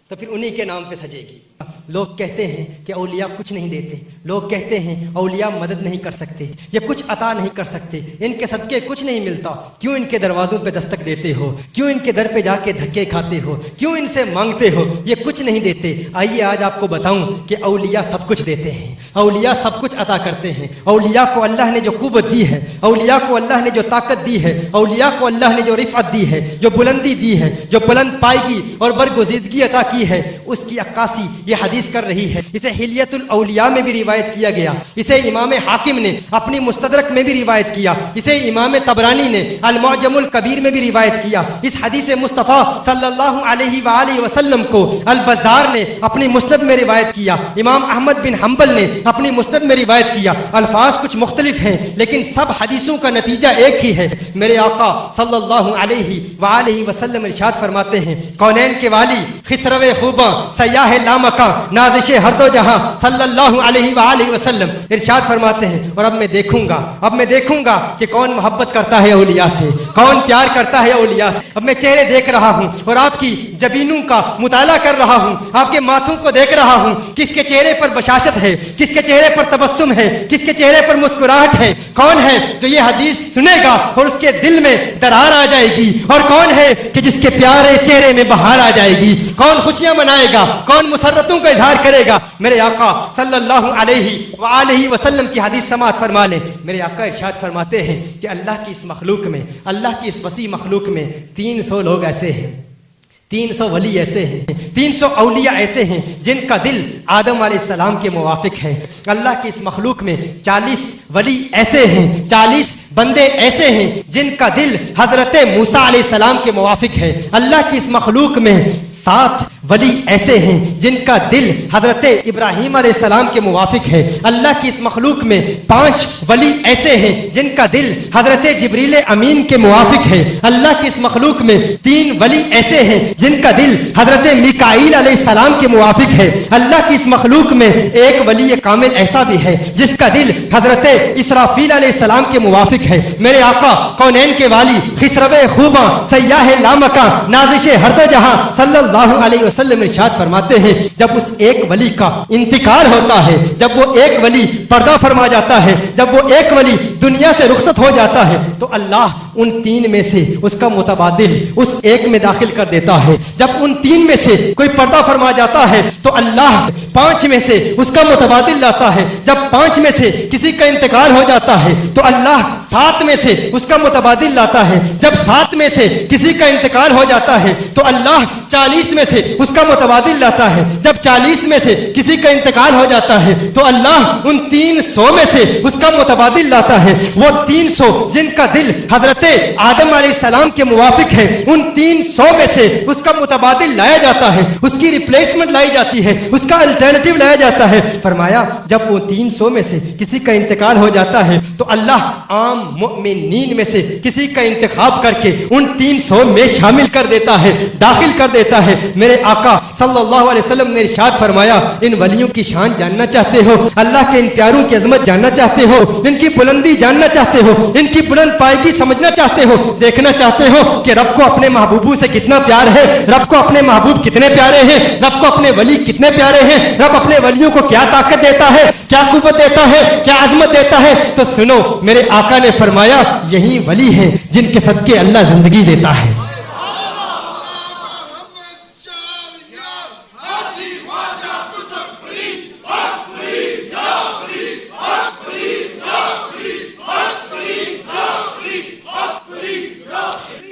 تو پھر انہی کے نام پہ سجے گی۔ لوگ کہتے ہیں کہ اولیاء کچھ نہیں دیتے، لوگ کہتے ہیں اولیاء مدد نہیں کر سکتے، یہ کچھ عطا نہیں کر سکتے، ان کے صدقے کچھ نہیں ملتا، کیوں ان کے دروازوں پہ دستک دیتے ہو، کیوں ان کے در پہ جا کے دھکے کھاتے ہو، کیوں ان سے مانگتے ہو، یہ کچھ نہیں دیتے۔ آئیے آج آپ کو بتاؤں کہ اولیاء سب کچھ دیتے ہیں، اولیاء سب کچھ عطا کرتے ہیں۔ اولیاء کو اللہ نے جو قوت دی ہے، اولیاء کو اللہ نے جو طاقت دی ہے، اولیاء کو اللہ نے جو رفعت دی ہے، جو بلندی دی ہے، جو بلند پائیگی اور برگزیدگی عطا کی ہے، اس کی عکاسی یہ حدیث کر رہی ہے۔ اسے حلیت الاولیاء میں بھی روایت کیا گیا، اسے امام حاکم نے اپنی مستدرک میں بھی روایت کیا، اسے امام طبرانی نے المعجم الکبیر میں بھی روایت کیا۔ اس حدیث مصطفیٰ صلی اللہ علیہ وآلہ وسلم کو البزار نے اپنی مسند میں روایت کیا، امام احمد بن حنبل نے اپنی مسند میں روایت کیا۔ الفاظ کچھ مختلف ہیں لیکن سب حدیثوں کا نتیجہ ایک ہی ہے۔ میرے آقا صلی اللہ علیہ وآلہ وسلم ارشاد فرماتے ہیں، کونین کے والی، خسرو خوباں، سیاح لامکاں، نازش ہر دو جہاں، صلی اللہ علیہ وآلہ وسلم ارشاد فرماتے ہیں، اور اب میں دیکھوں گا کہ کون محبت کرتا ہے اولیاء سے، کون پیار کرتا ہے اولیاء سے۔ اب میں چہرے دیکھ رہا ہوں اور آپ کی جبینوں کا مطالعہ کر رہا ہوں، آپ کے ماتھوں کو دیکھ رہا ہوں، کس کے چہرے پر بشاشت ہے، کس کے چہرے پر تبسم ہے، کس کے چہرے پر مسکراہٹ ہے، کون ہے جو یہ حدیث سنے گا اور اس کے دل میں درار آ جائے گی، اور کون ہے کہ جس کے پیارے چہرے میں بہار آ جائے گی، کون خوشیاں منائے گا، کون مسرتوں کا اظہار کرے گا۔ میرے آقا صلی اللہ علیہ وآلہ وسلم کی حدیث سماعت فرما لیں۔ میرے آقا ارشاد فرماتے ہیں کہ اللہ کی اس مخلوق میں، اللہ کی اس وسیع مخلوق میں 300 لوگ ایسے ہیں، 300 ولی ایسے ہیں، 300 اولیاء ایسے ہیں جن کا دل آدم علیہ السلام کے موافق ہے۔ اللہ کی اس مخلوق میں 40 ولی ایسے ہیں، 40 بندے ایسے ہیں جن کا دل حضرت موسیٰ علیہ السلام کے موافق ہے۔ اللہ کی اس مخلوق میں 7 ولی ایسے ہیں جن کا دل حضرت ابراہیم علیہ السلام کے موافق ہے۔ اللہ کی اس مخلوق میں 5 ولی ایسے ہیں جن کا دل حضرت جبریل امین کے موافق ہے۔ اللہ کی اس مخلوق میں 3 ولی ایسے ہیں جن کا دل حضرت میکائیل علیہ السلام کے موافق ہے۔ اللہ کی اس مخلوق میں 1 ولی کامل ایسا بھی ہے جس کا دل حضرت اسرافیل علیہ السلام کے موافق ہے۔ میرے آقا کونین کے والی، خسرو خوباں، سیاح لامکاں، نازش ہر دو جہاں، صلی اللہ علیہ وسلم ارشاد فرماتے ہیں، جب اس ایک ولی کا انتقال ہوتا ہے، جب وہ ایک ولی پردہ فرما جاتا ہے، جب وہ ایک ولی دنیا سے رخصت ہو جاتا ہے، تو اللہ ان 3 میں سے اس کا متبادل اس ایک میں داخل کر دیتا ہے۔ جب ان 3 میں سے کوئی پردہ فرما جاتا ہے تو اللہ 5 میں سے اس کا متبادل لاتا ہے۔ جب 5 میں سے کسی کا انتقال ہو جاتا ہے تو اللہ 7 میں سے اس کا متبادل لاتا ہے۔ جب 7 میں سے کسی کا انتقال ہو جاتا ہے تو اللہ 40 میں سے اس کا متبادل لاتا ہے۔ جب 40 میں سے کسی کا انتقال ہو جاتا ہے تو اللہ ان 300 میں سے اس کا متبادل لاتا ہے۔ وہ 300 جن کا دل حضرت آدم علیہ السلام کے موافق ہے، ان 300 میں سے اس کا متبادل لایا جاتا ہے، اس کی ریپلیسمنٹ لائی جاتی ہے، اس کا الٹرنیٹیو لایا جاتا ہے۔ فرمایا جب وہ 300 میں سے کسی کا انتقال ہو جاتا ہے تو اللہ عام مؤمنین میں سے کسی کا انتخاب کر کے ان 300 میں شامل کر دیتا ہے، داخل کر دیتا ہے۔ میرے آقا صلی اللہ علیہ وسلم نے ارشاد فرمایا، ان ولیوں کی شان جاننا چاہتے ہو، اللہ کے ان پیاروں کی عظمت جاننا چاہتے ہو، ان کی بلندی جاننا چاہتے ہو، ان کی بلند پائیگی سمجھنا چاہتے ہو، دیکھنا چاہتے ہو کہ رب کو اپنے محبوبوں سے کتنا پیار ہے، رب کو اپنے محبوب کتنے پیارے ہیں، رب کو اپنے ولی کتنے پیارے ہیں، رب اپنے ولیوں کو کیا طاقت دیتا ہے، کیا قوت دیتا ہے، کیا عظمت دیتا ہے، تو سنو میرے آقا نے فرمایا یہی ولی ہیں جن کے صدقے اللہ زندگی دیتا ہے۔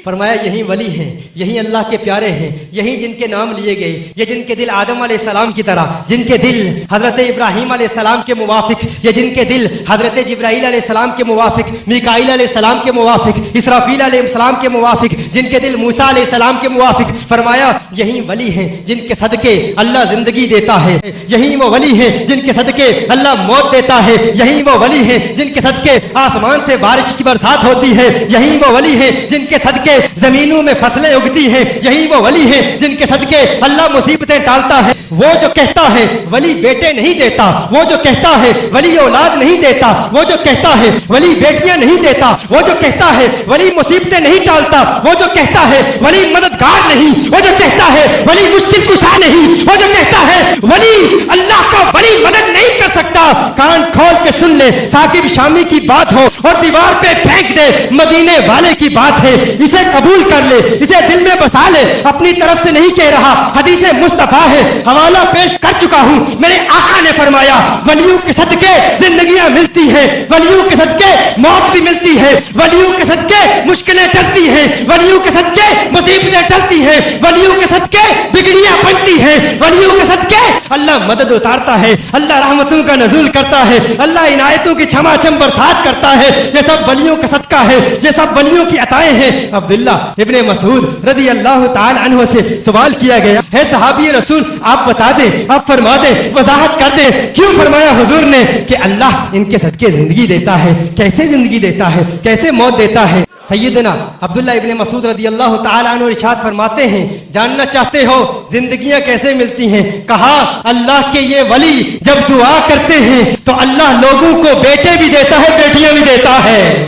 فرمایا یہی ولی ہیں، یہی اللہ کے پیارے ہیں، یہی جن کے نام لیے گئے، یہ جن کے دل آدم علیہ السلام کی طرح، جن کے دل حضرت ابراہیم علیہ السلام کے موافق، یہ جن کے دل حضرت جبرائیل علیہ السلام کے موافق، میکائیل علیہ السلام کے موافق، اسرافیل علیہ السلام کے موافق، جن کے دل موسیٰ علیہ السلام کے موافق۔ فرمایا یہی ولی ہیں جن کے صدقے اللہ زندگی دیتا ہے، یہی وہ ولی ہیں جن کے صدقے اللہ موت دیتا ہے، یہی وہ ولی ہیں جن کے صدقے آسمان سے بارش کی برسات ہوتی ہے، یہی وہ ولی ہیں جن کے صدقے صدقے زمینوں میں فصلیں اگتی ہیں، یہی وہ ولی ہیں جن کے صدقے اللہ مصیبتیں ٹالتا ہے۔ وہ جو کہتا ہے ولی بیٹے نہیں دیتا، وہ جو کہتا ہے ولی اولاد نہیں دیتا، وہ جو کہتا ہے ولی بیٹیاں نہیں دیتا، وہ جو کہتا ہے ولی مصیبتیں نہیں ٹالتا، وہ جو کہتا ہے ولی مددگار نہیں، وہ جو کہتا ہے ولی مشکل کشا نہیں، وہ جو کہتا ہے ولی اللہ کا ولی مدد نہیں کر سکتا، کان کھول کے سن لے، ثاقب شامی کی بات ہو اور دیوار پہ پھینک دے، مدینے والے کی بات ہے، اسے قبول کر لے، اسے دل میں بسا لے، اپنی طرف سے نہیں کہہ رہا، حدیث مصطفیٰ ہے، حوالہ پیش کر چکا ہوں۔ میرے آقا نے فرمایا ولیوں کے صدقے زندگیاں ملتی ہیں، ولیوں کے صدقے موت بھی ملتی ہے، ولیوں کے صدقے مشکلیں ٹلتی ہیں، ولیوں کے صدقے مصیبتیں ٹلتی ہیں، ولیوں کے صدقے بگڑیاں بنتی ہیں، ولیوں کے صدقے اللہ مدد اتارتا ہے، اللہ رحمتوں کا نزول کرتا ہے، اللہ عنایتوں کی چھما چھم برسات کرتا ہے۔ یہ سب ولیوں کا صدقہ ہے، یہ سب ولیوں کی عطائیں ہیں۔ عبداللہ ابن مسعود رضی اللہ تعالی عنہ سے سوال کیا گیا، ہے صحابی رسول آپ بتا دیں، آپ فرما دیں، وضاحت کر دیں، کیوں فرمایا حضور نے کہ اللہ ان کے صدقے زندگی دیتا ہے؟ کیسے زندگی دیتا ہے؟ کیسے موت دیتا ہے؟ سیدنا عبداللہ ابن مسعود رضی اللہ تعالی عنہ ارشاد فرماتے ہیں، جاننا چاہتے ہو زندگیاں کیسے ملتی ہیں؟ کہا اللہ کے یہ ولی جب دعا کرتے ہیں تو اللہ لوگوں کو بیٹے بھی دیتا ہے، بیٹیاں بھی دیتا ہے۔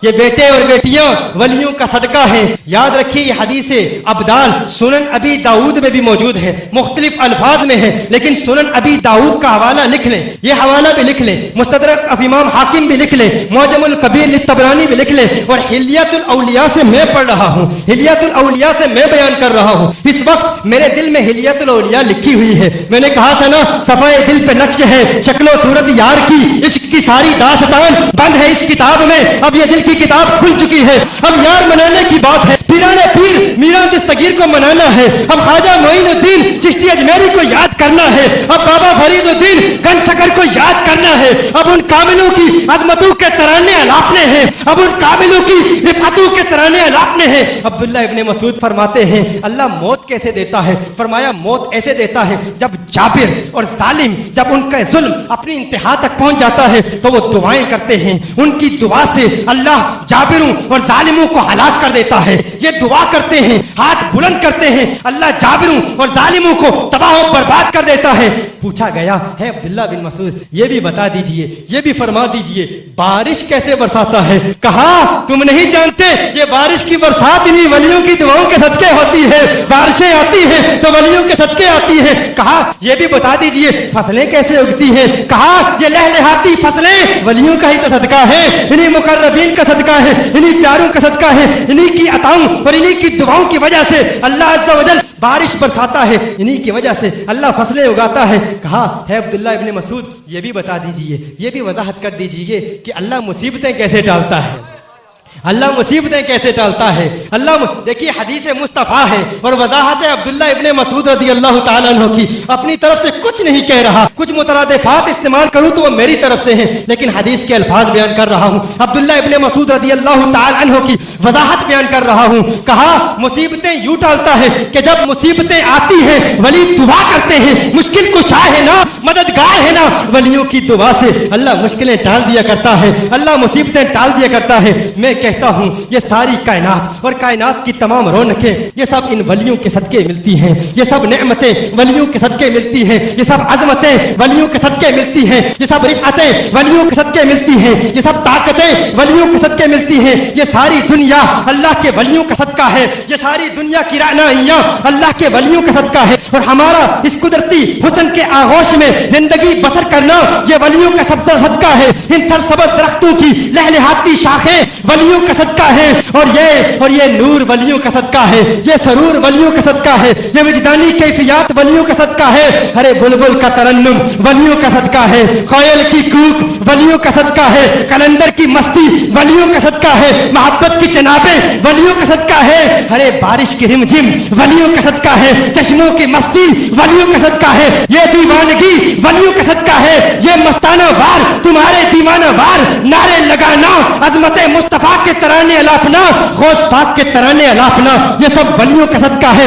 یہ بیٹے اور بیٹیاں ولیوں کا صدقہ ہے۔ یاد رکھیے یہ حدیث ابدال سنن ابی داؤد میں بھی موجود ہے، مختلف الفاظ میں ہے، لیکن سنن ابی داؤد کا حوالہ لکھ لیں، یہ حوالہ بھی لکھ لیں، مستدرک امام حاکم بھی لکھ لیں، معجم الکبیر للطبرانی بھی لکھ لیں، اور حلیۃ الاولیاء سے میں پڑھ رہا ہوں، حلیۃ الاولیاء سے میں بیان کر رہا ہوں۔ اس وقت میرے دل میں حلیۃ الاولیاء لکھی ہوئی ہے، میں نے کہا تھا نا صفحہ دل پہ نقش ہے، شکل و صورت یار کی، عشق کی ساری داستان بند ہے اس کتاب میں، اب یہ دل کی کتاب کھل چکی ہے، اب یار منانے کی بات ہے، پیران پیر میران دستگیر کو منانا ہے، اب خواجہ معین الدین چشتی اجمیری کو یاد کرنا ہے، اب بابا فرید الدین گن شکر کو یاد کرنا ہے، اب ان کاملوں کی عظمتوں کے ترانے الاپنے ہیں، اب ان کاملوں کی رفعتوں کے ترانے الاپنے ہیں۔ عبداللہ ابن مسعود فرماتے ہیں اللہ موت کیسے دیتا ہے؟ فرمایا موت ایسے دیتا ہے جب جابر اور ظالم جب ان کا ظلم اپنی انتہا تک پہنچ جاتا ہے تو وہ دعائیں کرتے ہیں، ان کی دعا سے اللہ جابروں اور ظالموں کو ہلاک کر دیتا ہے۔ یہ دعا کرتے ہیں، ہاتھ بلند کرتے ہیں، اللہ جابروں اور ظالموں کو تباہ و برباد کر دیتا ہے۔ پوچھا گیا ہے عبداللہ بن مسعود یہ بھی بتا دیجئے، یہ بھی فرما دیجئے بارش کیسے برساتا ہے؟ کہا تم نہیں جانتے یہ بارش کی برسات انہی ولیوں کی دعاؤں کے صدقے ہوتی ہے، بارشیں آتی ہیں تو ولیوں کے صدقے آتی ہیں۔ کہا یہ بھی بتا دیجئے فصلیں کیسے اگتی ہیں؟ کہا یہ لہلہاتی فصلیں ولیوں کا ہی تو صدقہ ہے، انہی مقربین کا صدقہ ہے، انہی پیاروں کا صدقہ ہے، انہی کی عطاؤں اور انہی کی دعاؤں کی وجہ سے اللہ عز و جل بارش برساتا ہے، انہی کی وجہ سے اللہ فصلیں اگاتا ہے۔ کہا ہے عبداللہ ابن مسعود یہ بھی بتا دیجئے، یہ بھی وضاحت کر دیجئے کہ اللہ مصیبتیں کیسے ٹالتا ہے؟ اللہ مصیبتیں کیسے ٹالتا ہے؟ اللہ دیکھیے حدیث مصطفیٰ ہے اور وضاحت ہے عبداللہ ابن مسعود رضی اللہ تعالیٰ عنہ کی، اپنی طرف سے کچھ نہیں کہہ رہا، کچھ مترادفات استعمال کروں تو وہ میری طرف سے ہیں، لیکن حدیث کے الفاظ بیان کر رہا ہوں، عبداللہ ابن مسعود رضی اللہ تعالیٰ عنہ کی وضاحت بیان کر رہا ہوں۔ کہا مصیبتیں یوں ٹالتا ہے کہ جب مصیبتیں آتی ہیں ولی دعا کرتے ہیں، مشکل کشا ہے نا، مددگار ہے نا، ولیوں کی دعا سے اللہ مشکلیں ٹال دیا کرتا ہے، اللہ مصیبتیں ٹال دیا کرتا ہے۔ میں کہتا ہوں یہ ساری کائنات اور کائنات کی تمام رونقیں یہ سب ان ولیوں کے صدقے ملتی ہیں، یہ سب نعمتیں ولیوں کے صدقے ملتی ہیں، یہ سب عظمتیں ولیوں کے صدقے ملتی ہیں، یہ سب رفعتیں ولیوں کے صدقے ملتی ہیں، یہ سب طاقتیں ولیوں کے صدقے ملتی ہیں، یہ ساری دنیا اللہ کے ولیوں کا صدقہ ہے، یہ ساری دنیا کی رعنائیاں اللہ کے ولیوں کا صدقہ ہے، اور ہمارا اس قدرتی حسن کے آغوش میں زندگی بسر کرنا یہ ولیوں کا صدقہ ہے۔ ان سرسبز درختوں کی لہلہاتی شاخیں ولیوں کا صدقہ ہے، اور یہ نور ولیوں کا صدقہ ہے، یہ سرور ولیوں کا صدقہ ہے، یہ وجدانی کیفیات ولیوں کا صدقہ ہے، ہر بلبل کا ترنم ولیوں کا صدقہ ہے، کوئل کی کوک ولیوں کا صدقہ ہے، کلندر کی مستی ولیوں کا صدقہ ہے، محبت کی چنابیں ولیوں کا صدقہ ہے، ہر بارش کی رمجم ولیوں کا صدقہ ہے، چشموں کی مستی ولیوں کا صدقہ ہے، یہ دیوانگی ولیوں کا صدقہ ہے، یہ مستانہ وار تمہارے دیوانہ وار نعرے لگانا، عظمت مصطفیٰ کے ترانے الاپنا، غوث پاک کے ترانے الاپنا، یہ سب ولیوں کا صدقہ ہے۔